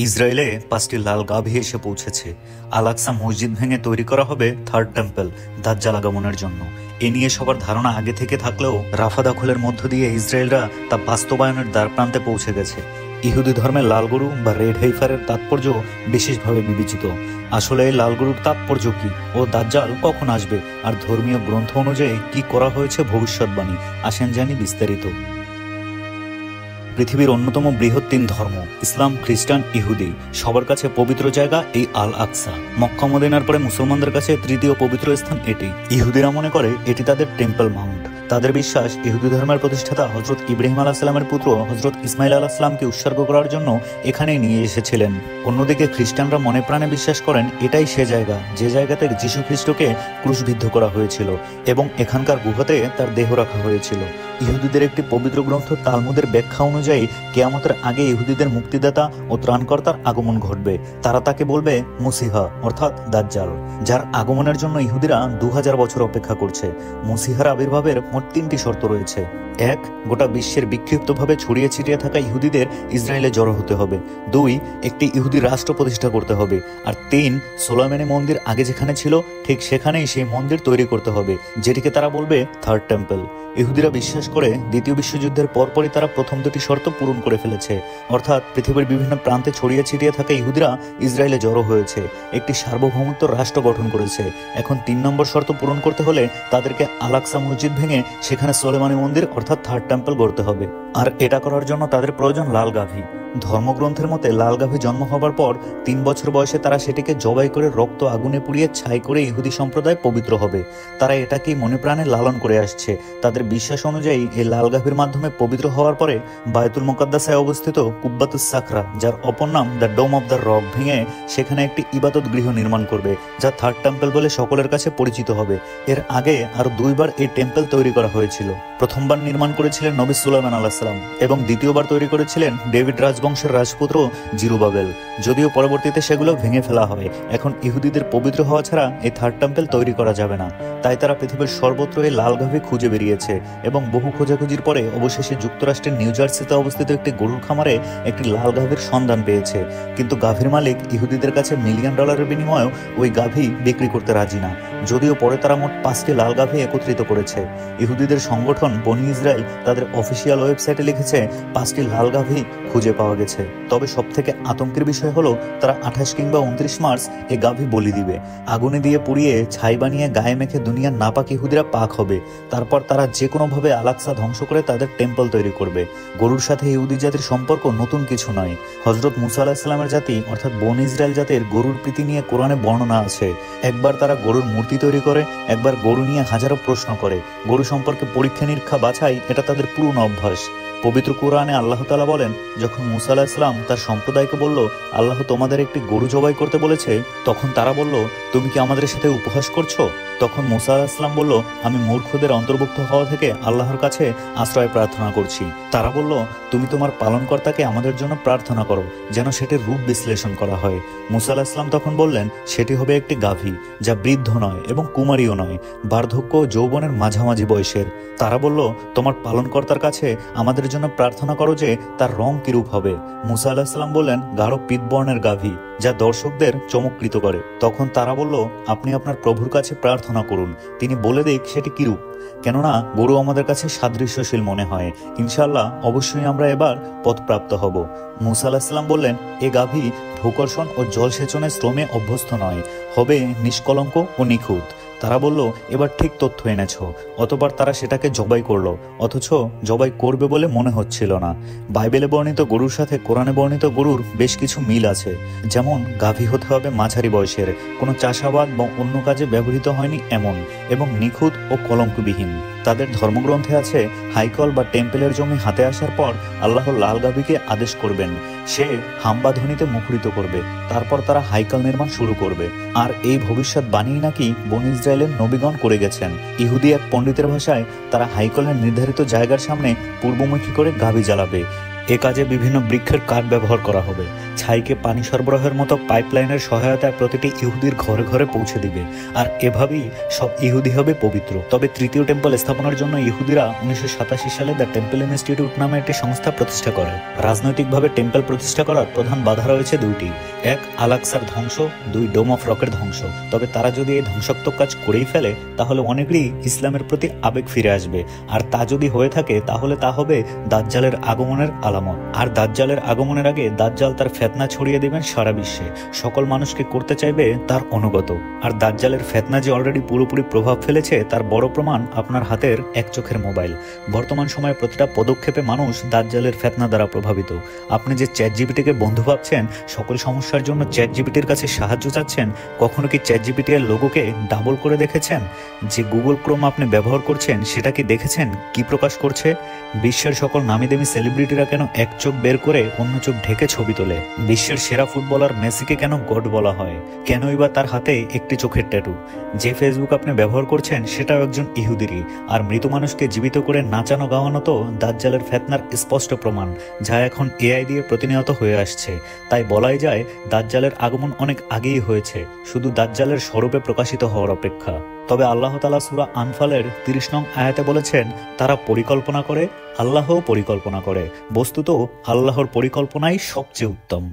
ইসরায়েলে 5টি লাল গাভী এসে পৌঁছেছে। আল-আকসা মসজিদ ভেঙে তৈরি করা হবে থার্ড টেম্পল দাজ্জাল আগমনের জন্য। এ নিয়ে সবার ধারণা আগে থেকে থাকলেও রাফা দখলের মধ্য দিয়ে ইসরায়েলরা তা বাস্তবায়নের দ্বারপ্রান্তে পৌঁছে গেছে। ইহুদি ধর্মে লাল গরু বা রেড হেইফারের তাৎপর্য বিশেষভাবে বিবেচিত। আসলে এই লাল গরুর তাৎপর্য কি ও দাজ্জাল কখন আসবে, আর ধর্মীয় গ্রন্থ অনুযায়ী কি করা হয়েছে ভবিষ্যৎবাণী, আসেন জানি বিস্তারিত। পৃথিবীর অন্যতম বৃহৎ 3 ধর্ম ইসলাম, খ্রিস্টান, ইহুদি, সবার কাছে পবিত্র জায়গা এই আল আকসা। মক্কা মদিনার পরে মুসলমানদের কাছে তৃতীয় পবিত্র স্থান এটি। ইহুদিরা মনে করে এটি তাদের টেম্পল মাউন্ট। তাদের বিশ্বাস ইহুদি ধর্মের প্রতিষ্ঠাতা হযরত ইব্রাহিম আলাইহিস সালামের পুত্র হযরত ইসমাইল আলাইহিস সালামকে উৎসর্গ করার জন্য এখানে নিয়ে এসেছিলেন। অন্যদিকে খ্রিস্টানরা মনে প্রাণে বিশ্বাস করেন এটাই সে জায়গা যে জায়গাতে যীশু খ্রিস্টকে ক্রুশবিদ্ধ করা হয়েছিল এবং এখানকার গুহাতে তার দেহ রাখা হয়েছিল। ইহুদিদের একটি পবিত্র গ্রন্থ তালমুদের ব্যাখ্যা অনুযায়ী কিয়ামতের আগে ইহুদিদের মুক্তিদাতা ও ত্রাণকর্তার আগমন ঘটবে। তারা তাকে বলবে মুসিহা অর্থাৎ দাজ্জাল, যার আগমনের জন্য ইহুদিরা 2000 বছর অপেক্ষা করছে। মুসিহার আবির্ভাবের মোট 3টি শর্ত রয়েছে। 1. গোটা বিশ্বের বিক্ষিপ্তভাবে ছড়িয়ে ছিটিয়ে থাকা ইহুদিদের ইসরায়েলে জড়ো হতে হবে। 2. একটি ইহুদি রাষ্ট্র প্রতিষ্ঠা করতে হবে। আর 3. সোলাইমানি মন্দির আগে যেখানে ছিল ঠিক সেখানেই সেই মন্দির তৈরি করতে হবে, যেটিকে তারা বলবে থার্ড টেম্পল। ইহুদিরা বিশ্বাস করে দ্বিতীয় বিশ্বযুদ্ধের পরপরই তারা প্রথম 2টি শর্ত পূরণ করে ফেলেছে, অর্থাৎ পৃথিবীর বিভিন্ন প্রান্তে ছড়িয়ে ছিটিয়ে থাকা ইহুদিরা ইসরায়েলে জড়ো হয়েছে, একটি সার্বভৌমত্ব রাষ্ট্র গঠন করেছে। এখন 3 নম্বর শর্ত পূরণ করতে হলে তাদেরকে আল-আকসা মসজিদ ভেঙে সেখানে সোলেমানি মন্দির অর্থাৎ থার্ড টেম্পল গড়তে হবে। আর এটা করার জন্য তাদের প্রয়োজন লাল গাভী। ধর্মগ্রন্থের মতে লাল গাভী জন্ম হবার পর 3 বছর বয়সে তারা সেটিকে জবাই করে রক্ত আগুনে পুড়িয়ে ছাই করে ইহুদি সম্প্রদায় পবিত্র হবে। তারা এটাকেই মনে প্রাণে লালন করে আসছে। তাদের বিশ্বাস অনুযায়ী এই লাল গাভীর মাধ্যমে পবিত্র হওয়ার পরে বায়তুল মুকাদ্দাসায় অবস্থিত কুব্বাতুস সাখরা, যার অপর নাম the dome of the rock, ভেঙে সেখানে একটি ইবাদত গৃহ নির্মাণ করবে, যা থার্ড টেম্পল বলে সকলের কাছে পরিচিত হবে। এর আগে আরো 2বার এই টেম্পল তৈরি করা হয়েছিল। প্রথমবার নির্মাণ করেছিলেন নবী সুলাইমান আলাইহিস সালাম এবং দ্বিতীয়বার তৈরি করেছিলেন ডেভিড রাজবংশের রাজপুত্র জিরুবাবেল, যদিও পরবর্তীতে সেগুলো ভেঙে ফেলা হয়। এখন ইহুদিদের পবিত্র হওয়া ছাড়া এই থার্ড টেম্পল তৈরি করা যাবে না, তাই তারা পৃথিবীর সর্বত্র এই লাল গাভী খুঁজে বেরিয়েছে এবং বহু খোঁজাখুঁজির পরে অবশেষে যুক্তরাষ্ট্রের নিউ জার্সিতে অবস্থিত একটি গরুর খামারে একটি লাল গাভীর সন্ধান পেয়েছে। কিন্তু গাভীর মালিক ইহুদিদের কাছে $1 মিলিয়ন বিনিময়েও ওই গাভী বিক্রি করতে রাজি না, যদিও পরে তারা মোট 5টি লাল গাভী একত্রিত করেছে। ইহুদিদের সংগঠন বনি ইসরায়েল তাদের অফিসিয়াল ওয়েবসাইটে লিখেছে 5টি লাল গাভী খুঁজে পাওয়া গেছে। তবে সবথেকে আতঙ্কের বিষয় হলো তারা 28 কিংবা 29 মার্চ এ গাভী বলি দিবে। আগুনে দিয়ে পুড়িয়ে ছাই বানিয়ে গায়ে মেখে দুনিয়ার নাপাক ইহুদিরা পাক হবে। তারপর তারা যে কোনোভাবে আল-আকসা ধ্বংস করে তাদের টেম্পল তৈরি করবে। গরুর সাথে ইহুদি জাতির সম্পর্ক নতুন কিছু নয়। হযরত মুসা আলাইহিস সালামের জাতি অর্থাৎ বনি ইসরায়েল জাতির গরুর প্রীতি নিয়ে কোরআনে বর্ণনা আছে। একবার তারা গরুর মূর্তি তৈরি করে, একবার গরু নিয়ে হাজারো প্রশ্ন করে। গরু সম্পর্কে পরীক্ষা নিরীক্ষা বাছাই এটা তাদের পুরনো অভ্যাস। পবিত্র কোরআনে আল্লাহ তাআলা বলেন, যখন মুসা আলাইহিস সালাম তার সম্প্রদায়কে বলল আল্লাহ তোমাদের একটি গরু জবাই করতে বলেছে, তখন তারা বলল তুমি কি আমাদের সাথে উপহাস করছো? তখন মুসা আলাইহিস সালাম বলল, আমি মূর্খদের অন্তর্ভুক্ত হওয়া থেকে আল্লাহর কাছে আশ্রয় প্রার্থনা করছি। তারা বলল, তুমি তোমার পালনকর্তাকে আমাদের জন্য প্রার্থনা করো যেন সেটির রূপ বিশ্লেষণ করা হয়। মুসা আলাইহিস সালাম তখন বললেন, সেটি হবে একটি গাভী, যা বৃদ্ধ নয় এবং কুমারীও নয়, বার্ধক্য ও যৌবনের মাঝামাঝি বয়সের। তারা বলল, তোমার পালনকর্তার কাছে আমাদের জন্য প্রার্থনা করো যে তার রং কিরূপ হবে। মুসা আলাইহিস সালাম বললেন, গাঢ় পীতবর্ণের গাভী, যা দর্শকদের চমৎকৃত করে। তখন তারা বলল, আপনি আপনার প্রভুর কাছে প্রার্থনা করুন, তিনি বলে দিক সেটি কিরূপ, কেননা গরু আমাদের কাছে সাদৃশ্যশীল মনে হয়। ইনশাআল্লাহ অবশ্যই আমরা এবার পথপ্রাপ্ত হব। মুসা আলাইহিস সালাম বললেন, এ গাভী ভূকর্ষণ ও জলসেচনের শ্রমে অভ্যস্ত নয়, হবে নিষ্কলঙ্ক ও নিখুঁত। তারা বলল, এবার ঠিক তথ্য এনেছ। অতঃপর তারা সেটাকে জবাই করলো, অথচ জবাই করবে বলে মনে হচ্ছিল না। বাইবেলে বর্ণিত গরুর সাথে কোরআনে বর্ণিত গরুর বেশ কিছু মিল আছে। যেমন গাভী হতে হবে মাঝারি বয়সের, কোনো চাষাবাদ বা অন্য কাজে ব্যবহৃত হয়নি এমন, এবং নিখুঁত ও কলঙ্কবিহীন। তাদের ধর্মগ্রন্থে আছে হাইকল বা টেম্পেলের জমি হাতে আসার পর আল্লাহ লাল গাভীকে আদেশ করবেন, সে হাম্বা ধ্বনিতে মুখরিত করবে, তারপর তারা হাইকল নির্মাণ শুরু করবে। আর এই ভবিষ্যৎ বাণী নাকি বনি ইসরায়েলের নবীগণ করে গেছেন। ইহুদি এক পণ্ডিতের ভাষায় তারা হাইকলের নির্ধারিত জায়গার সামনে পূর্বমুখী করে গাভী জ্বালাবে। এ কাজে বিভিন্ন বৃক্ষের কাঠ ব্যবহার করা হবে। ছাইকে পানি সরবরাহের মতো পাইপলাইনের সহায়তায় প্রতিটি ইহুদির ঘরে ঘরে পৌঁছে দিবে, আর এভাবেই সব ইহুদি হবে পবিত্র। তবে তৃতীয় টেম্পল স্থাপনের জন্য ইহুদিরা 1987 সালে দ্য টেম্পল ইনস্টিটিউট নামে একটি সংস্থা প্রতিষ্ঠা করে। রাজনৈতিকভাবে টেম্পল প্রতিষ্ঠা করার প্রধান বাধা রয়েছে দুইটি, এক আল আকসার ধ্বংস, দুই ডোম অফ রকের ধ্বংস। তবে তারা যদি এই ধ্বংসাত্মক কাজ করেই ফেলে তাহলে অনেকেরই ইসলামের প্রতি আবেগ ফিরে আসবে, আর তা যদি হয়ে থাকে তাহলে তা হবে দাজ্জালের আগমনের আলামত। আর দাজ্জালের আগমনের আগে দাজ্জাল তার ফেতনা ছড়িয়ে দেবেন সারা বিশ্বে, সকল মানুষকে করতে চাইবে তার অনুগত। আর দাজ্জালের ফেতনা যে অলরেডি পুরোপুরি প্রভাব ফেলেছে তার বড় প্রমাণ আপনার হাতের এক চোখের মোবাইল। বর্তমান সময়ে প্রতিটা পদক্ষেপে মানুষ দাজ্জালের ফেতনা দ্বারা প্রভাবিত। আপনি যে চ্যাট জিপিটিকে বন্ধু ভাবছেন, সকল সমস্যার জন্য চ্যাট জিপিটির কাছে সাহায্য চাচ্ছেন, কখনো কি চ্যাট জিপিটি এর লোগোকে ডাবল করে দেখেছেন? যে গুগল ক্রোম আপনি ব্যবহার করছেন সেটা কি দেখেছেন কি প্রকাশ করছে? বিশ্বের সকল নামি দামি সেলিব্রিটিরা কেন এক চোখ বের করে অন্য চোখ ঢেকে ছবি তোলে? বিশ্বের সেরা ফুটবলার মেসিকে কেন গড বলা হয়? কেনই বা তার হাতে একটি চোখের ট্যাটু? যে ফেসবুক আপনি ব্যবহার করছেন সেটাও একজন ইহুদিরই। আর মৃত মানুষকে জীবিত করে নাচানো গাওয়ানো তো দাজ্জালের ফেতনার স্পষ্ট প্রমাণ, যা এখন এআই দিয়ে প্রতিনিয়ত হয়ে আসছে। তাই বলাই যায় দাজ্জালের আগমন অনেক আগেই হয়েছে, শুধু দাজ্জালের স্বরূপে প্রকাশিত হওয়ার অপেক্ষা। তবে আল্লাহ তাআলা সূরা আনফালের 30 নং আয়াতে বলেছেন, তারা পরিকল্পনা করে, আল্লাহও পরিকল্পনা করে। বস্তুত আল্লাহর পরিকল্পনাই সবচেয়ে উত্তম।